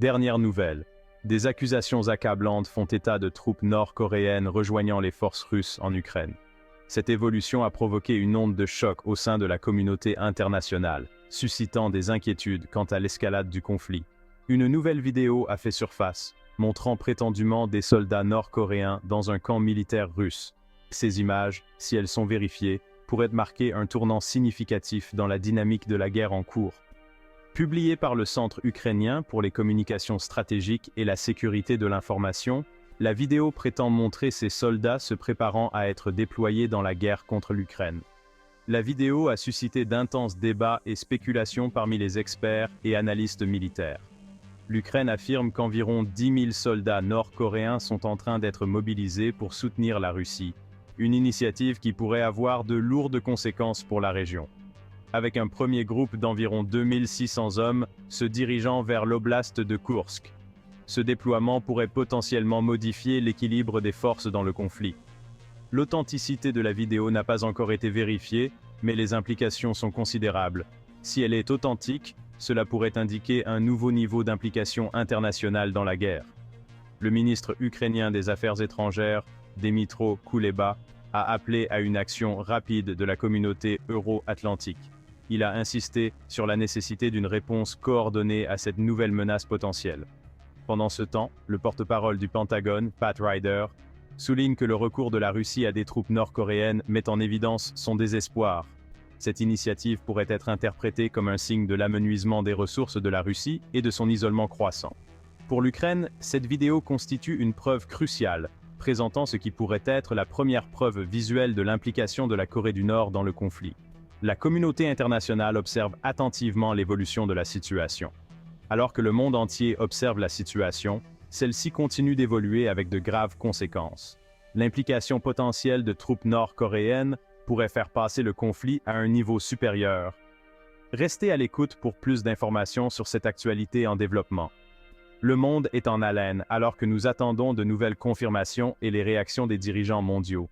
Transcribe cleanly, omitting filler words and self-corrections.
Dernière nouvelle. Des accusations accablantes font état de troupes nord-coréennes rejoignant les forces russes en Ukraine. Cette évolution a provoqué une onde de choc au sein de la communauté internationale, suscitant des inquiétudes quant à l'escalade du conflit. Une nouvelle vidéo a fait surface, montrant prétendument des soldats nord-coréens dans un camp militaire russe. Ces images, si elles sont vérifiées, pourraient marquer un tournant significatif dans la dynamique de la guerre en cours. Publiée par le Centre ukrainien pour les communications stratégiques et la sécurité de l'information, la vidéo prétend montrer ces soldats se préparant à être déployés dans la guerre contre l'Ukraine. La vidéo a suscité d'intenses débats et spéculations parmi les experts et analystes militaires. L'Ukraine affirme qu'environ 10 000 soldats nord-coréens sont en train d'être mobilisés pour soutenir la Russie, une initiative qui pourrait avoir de lourdes conséquences pour la région. Avec un premier groupe d'environ 2600 hommes se dirigeant vers l'oblast de Koursk. Ce déploiement pourrait potentiellement modifier l'équilibre des forces dans le conflit. L'authenticité de la vidéo n'a pas encore été vérifiée, mais les implications sont considérables. Si elle est authentique, cela pourrait indiquer un nouveau niveau d'implication internationale dans la guerre. Le ministre ukrainien des Affaires étrangères, Dmytro Kuleba, a appelé à une action rapide de la communauté euro-atlantique. Il a insisté sur la nécessité d'une réponse coordonnée à cette nouvelle menace potentielle. Pendant ce temps, le porte-parole du Pentagone, Pat Ryder, souligne que le recours de la Russie à des troupes nord-coréennes met en évidence son désespoir. Cette initiative pourrait être interprétée comme un signe de l'amenuisement des ressources de la Russie et de son isolement croissant. Pour l'Ukraine, cette vidéo constitue une preuve cruciale, présentant ce qui pourrait être la première preuve visuelle de l'implication de la Corée du Nord dans le conflit. La communauté internationale observe attentivement l'évolution de la situation. Alors que le monde entier observe la situation, celle-ci continue d'évoluer avec de graves conséquences. L'implication potentielle de troupes nord-coréennes pourrait faire passer le conflit à un niveau supérieur. Restez à l'écoute pour plus d'informations sur cette actualité en développement. Le monde est en haleine alors que nous attendons de nouvelles confirmations et les réactions des dirigeants mondiaux.